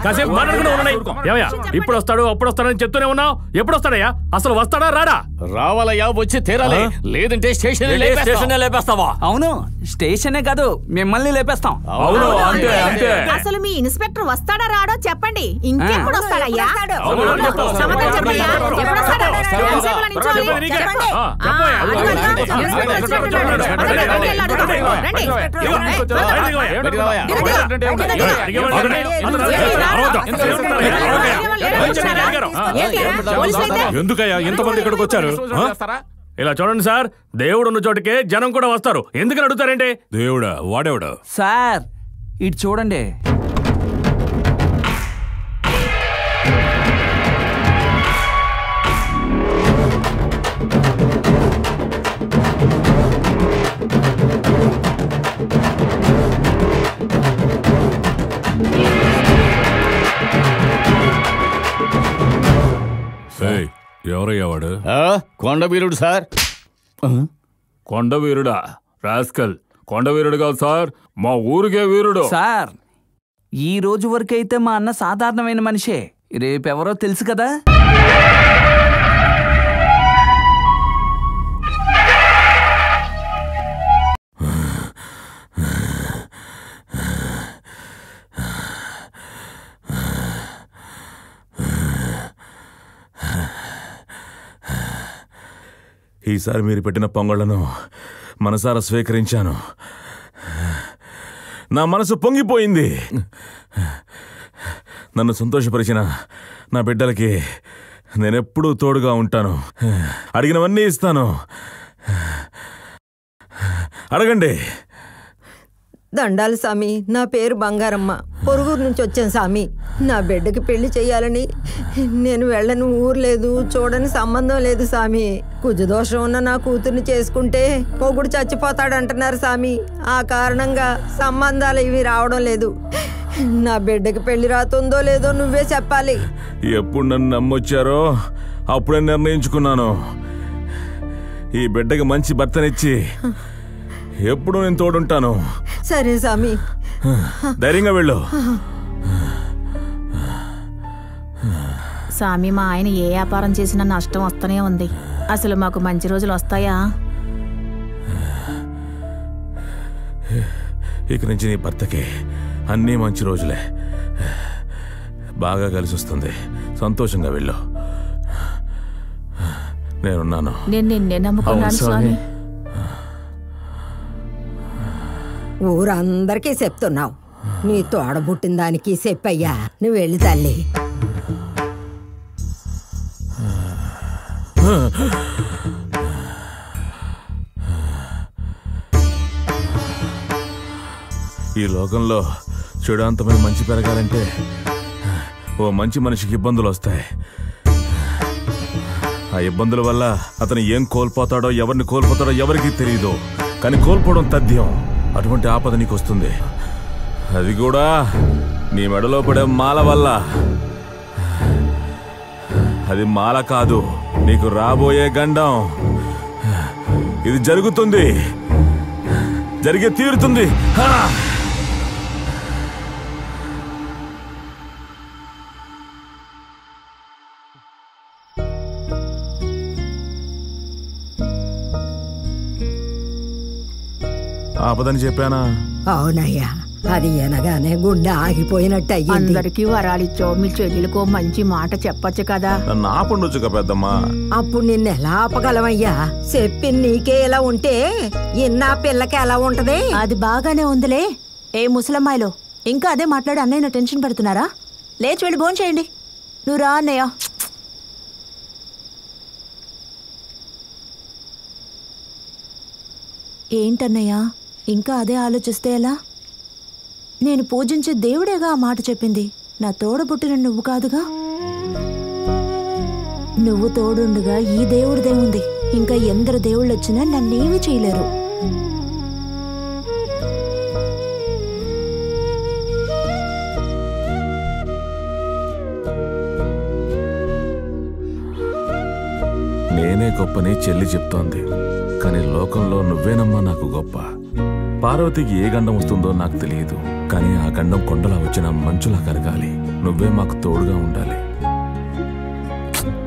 కాసేపు మాట్లాడుకుని ఉన్నాయి. ఏమయ్యా ఇప్పుడు వస్తాడు అప్పుడు వస్తాడని చెప్తూనే ఉన్నావు, ఎప్పుడు వస్తాడయ్యా? అసలు వస్తాడా రాడా? రావాలయ్యా, వచ్చి తీరాలి, లేదంటే స్టేషన్ లేపేస్తావా? అవును, స్టేషనే కాదు మిమ్మల్ని లేపేస్తాం. అవును అంతే అంతే. అసలు మీ ఇన్స్పెక్టర్ వస్తాడా రాడో చెప్పండి. ఇంకెప్పుడు వస్తాడయ్యా? ఎందుకయ్యా ఇంతమంది ఇక్కడికి వచ్చారు? ఇలా చూడండి సార్, దేవుడు ఉన్న చోటికే జనం కూడా వస్తారు, ఎందుకని అడుగుతారేంటి? దేవుడా వాడేవాడు సార్, ఇటు చూడండి. ఎవరయ్యా వాడు? కొండవీరుడు సార్. కొండవీరుడా? రాస్కల్, కొండవీరుడు కాదు సార్, మా ఊరికే వీరుడు సార్. ఈ రోజు వరకైతే మా అన్న సాధారణమైన మనిషే, రేపెవరో తెలుసు కదా. ఈసారి మీరు పెట్టిన పొంగళ్లను మనసారా స్వీకరించాను. నా మనసు పొంగిపోయింది. నన్ను సంతోషపరిచిన నా బిడ్డలకి నేనెప్పుడూ తోడుగా ఉంటాను. అడిగినవన్నీ ఇస్తాను. అడగండి. దండాలు సామి, నా పేరు బంగారమ్మ, పొరుగురు నుంచి వచ్చాను సామి. నా బిడ్డకి పెళ్లి చేయాలని నేను వెళ్ళను, ఊరు లేదు, చూడని సంబంధం లేదు సామి. కుజదోషం ఉన్న నా కూతుర్ని చేసుకుంటే పొగుడు చచ్చిపోతాడంటున్నారు సామి. ఆ కారణంగా సంబంధాలు ఇవి రావడం లేదు. నా బిడ్డకి పెళ్లి రాతుందో లేదో నువ్వే చెప్పాలి. ఎప్పుడు నన్ను నమ్మొచ్చారో అప్పుడే నిర్ణయించుకున్నాను. ఈ బిడ్డకి మంచి భర్తనిచ్చి ఎప్పుడు నేను తోడుంటాను. సరే సామి, ధైర్యంగా వెళ్ళు. సామి, మా ఆయన ఏ వ్యాపారం చేసినా నష్టం వస్తూనే ఉంది. అసలు మాకు మంచి రోజులు వస్తాయా? ఇక నుంచి నీ భర్తకి అన్నీ మంచి రోజులే, బాగా కలిసి వస్తుంది. సంతోషంగా వెళ్ళు, నేనున్నాను. నేను నిన్నే నమ్ముకున్నాను స్వామి. ఊరందరికీ చెప్తున్నావు, నీ తోడబుట్టిన దానికి చెప్పయ్యా. నువ్వు వెళ్ళి తల్లి. ఈ లోకంలో చెడుంతమైన మంచి పెరగాలంటే ఓ మంచి మనిషికి ఇబ్బందులు వస్తాయి. ఆ ఇబ్బందుల వల్ల అతను ఏం కోల్పోతాడో, ఎవరిని కోల్పోతాడో ఎవరికీ తెలియదు. కానీ కోల్పోవడం తథ్యం. అటువంటి ఆపద నీకు వస్తుంది, అది కూడా నీ మెడలో పడే మాల వల్ల. అది మాల కాదు, నీకు రాబోయే గండం. ఇది జరుగుతుంది, జరిగే తీరుతుంది. ఆపదని చెప్పానా? అవునయ్యా, అది ఎనగానే గుండె ఆగిపోయినట్టు అయ్యింది. అందరికీ వరాలిచ్చో, మీ చెల్లెలకో మంచి మాట చెప్పచ్చు కదా. నన్ను ఆపండొచ్చుగా పెద్దమ్మా. అప్పుడు నిన్ను ఎలా ఆపగలవయ్యా? చెప్పి నీకే ఎలా ఉంటే ఇన్నా పిల్లకి ఎలా ఉంటది? అది బాగానే ఉందిలే. ఏ ముసలమ్మాయిలో ఇంకా అదే మాట్లాడి అన్నయ్య టెన్షన్ పెడుతున్నారా? లేచి వెళ్ళి భోన్ చేయండి. నువ్వు రా అన్నయ్య. ఏంటన్నయ్య ఇంకా అదే ఆలోచిస్తే ఎలా? నేను పూజించే దేవుడేగా ఆ మాట చెప్పింది, నా తోడబుట్టిన నువ్వు కాదుగా. నువ్వు తోడుండగా ఈ దేవుడిదేముంది? ఇంకా ఎందరు దేవుళ్ళు వచ్చినా నన్నేమీ చేయలేరు. నేనే గొప్పని చెల్లి చెప్తోంది. కానీ లోకంలో నువ్వేనమ్మా నాకు గొప్ప. పార్వతికి ఏ గండం వస్తుందో నాకు తెలియదు, కానీ ఆ గండం కొండలా వచ్చిన మంచులా కరగాలి. నువ్వే మాకు తోడుగా ఉండాలి.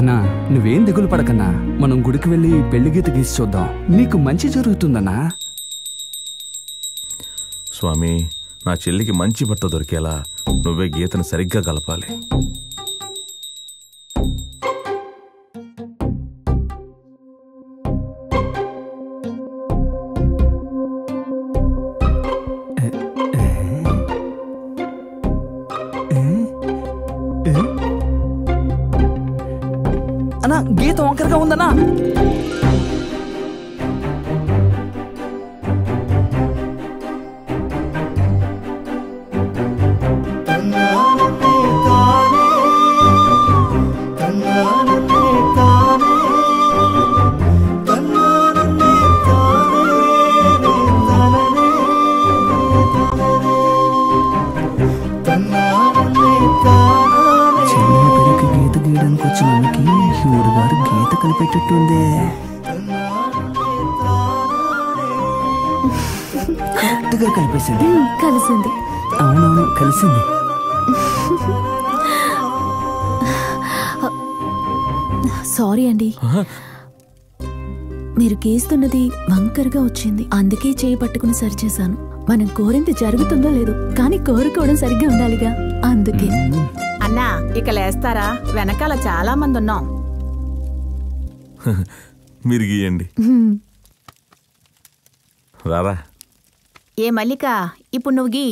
అన్నా నువ్వేం దిగులు పడకన్నా, మనం గుడికి వెళ్ళి పెళ్లి గీత గీసి చూద్దాం, నీకు మంచి జరుగుతుందన్నా. స్వామి, నా చెల్లికి మంచి భర్త దొరికేలా నువ్వే గీతను సరిగ్గా కలపాలి. అన్నా గీత వంకరగా ఉందన్నా. కలిపెట్టుందే కరెక్ట్గా కలిపేసింది. కలిసింది. అవునవును కలిసింది. సారీ అండి, మీరు గీస్తున్నది వంకరగా వచ్చింది, అందుకే చేయి పట్టుకుని సరిచేశాను. మనం కోరింది జరుగుతుందో లేదు, కానీ కోరుకోవడం సరిగ్గా ఉండాలిగా, అందుకే. అన్నా ఇక లేస్తారా? వెనకాల చాలా మంది ఉన్నాం. మీరు గీయండి. రారా. ఏ మల్లిక, ఇప్పుడు నువ్వు గీ.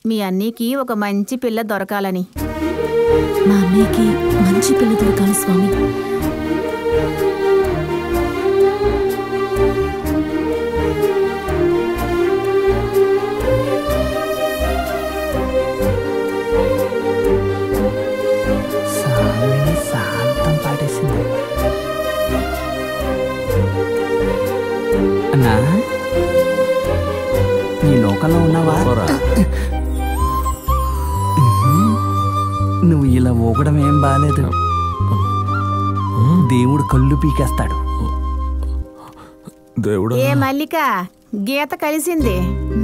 మీ అన్నీకి ఒక మంచి పిల్ల దొరకాలని. మా అన్నయ్యకి మంచి పిల్ల దొరకాలి స్వామి. శాంతం పాటేసింది. అన్నా ఈ లోకంలో ఉన్నావా? నువ్వు ఇలా ఊగడం ఏం బాలేదు. దేవుడు కళ్ళు పీకేస్తాడు. దేవుడు. ఏ మల్లిక, గీత కలిసింది.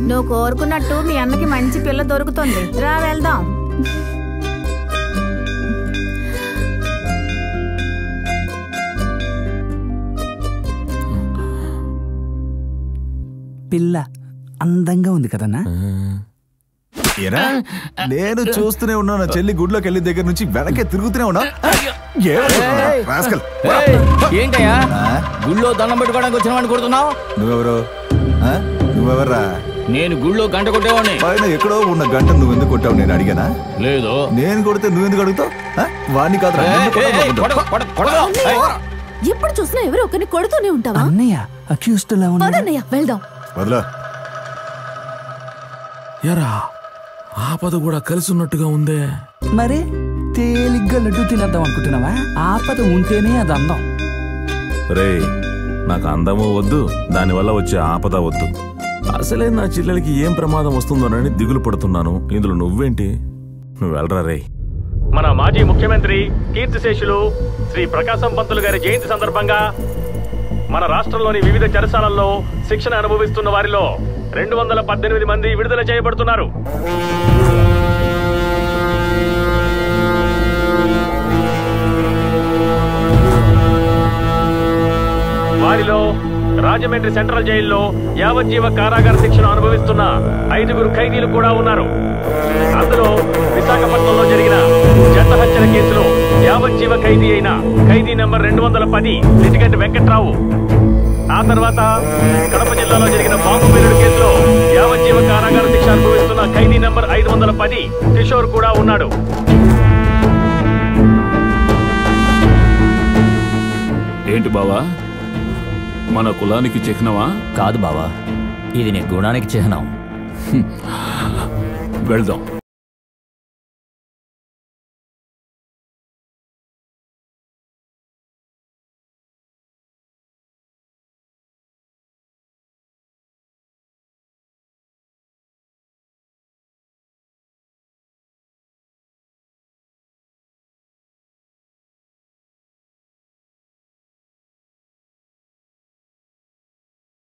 నువ్వు కోరుకున్నట్టు మీ అన్నకి మంచి పిల్ల దొరుకుతుంది. రా వెళ్దాం. పిల్ల అందంగా ఉంది కదన్నా? నేను చూస్తూనే ఉన్నా, చెల్లి గుడిలోకి వెళ్ళిన దగ్గర నుంచి వెనకే తిరుగుతూనే ఉన్నా. ఏంటయ్యా గుళ్ళో దండం పెట్టుకోవడానికి వచ్చిన వాడిని కొడుతున్నావు? నువ్వెవరు? నువ్వెవర్రా? నేను గుళ్ళో గంట కొట్టేవాడిని. పైన ఎక్కడో ఉన్న గంట నువ్వు ఎందుకు కొట్టావు? నేను అడిగానా? లేదు. నేను కొడితే నువ్వు ఎందుకు అడుగుతావు? వాడిని కాదు, ఎప్పుడు చూసినా ఎవరో ఒకరిని కొడుతూనే ఉంటావా? అన్నయ్య అక్యూస్డ్ లా ఉన్నాడు. అన్నయ్య వెళ్దాం. వదలా. ఎరా ఆపద కూడా కలిసి ఉన్నట్టుగా ఉందే. మరి తేలిగ్గా లడ్డు తినేద్దాం అనుకుంటున్నావా? ఆపద ఉంటేనే అది అందం. రే, నాకు అందము వద్దు, దానివల్ల వచ్చే ఆపద వద్దు. అసలే నా చెల్లెలకి ఏం ప్రమాదం వస్తుందోనని దిగులు పడుతున్నాను. ఇందులో నువ్వేంటి? నువ్వు వెళ్ళరా రే. మన మాజీ ముఖ్యమంత్రి కీర్తిశేషులు శ్రీ ప్రకాశం పంతులు గారి జయంతి సందర్భంగా మన రాష్ట్రంలోని వివిధ చెరసాలల్లో శిక్షణ అనుభవిస్తున్న వారిలో 218 మంది విడుదల చేయబడుతున్నారు. వారిలో రాజమండ్రి సెంట్రల్ జైల్లో యావజ్జీవ కారాగార శిక్షణ అనుభవిస్తున్న 5 ఖైదీలు కూడా ఉన్నారు. అందులో విశాఖపట్నంలో జరిగిన జంట హత్యల కేసులో యావజ్జీవ ఖైదీ అయిన ఖైదీ నెంబర్ 210 లిటిగెంట్ వెంకట్రావు, ఆ తర్వాత కడప జిల్లాలో జరిగిన బాంబు పేలుడు కేసులో యావజ్జీవ కారాగార శిక్ష అనుభవిస్తున్న ఖైదీ నెంబర్ 510 కిషోర్ కూడా ఉన్నాడు. ఏంటి బావా, మన కులానికి చిహ్నమా? కాదు బావా, ఇది నీ గుణానికి చిహ్నం. వెళ్దాం.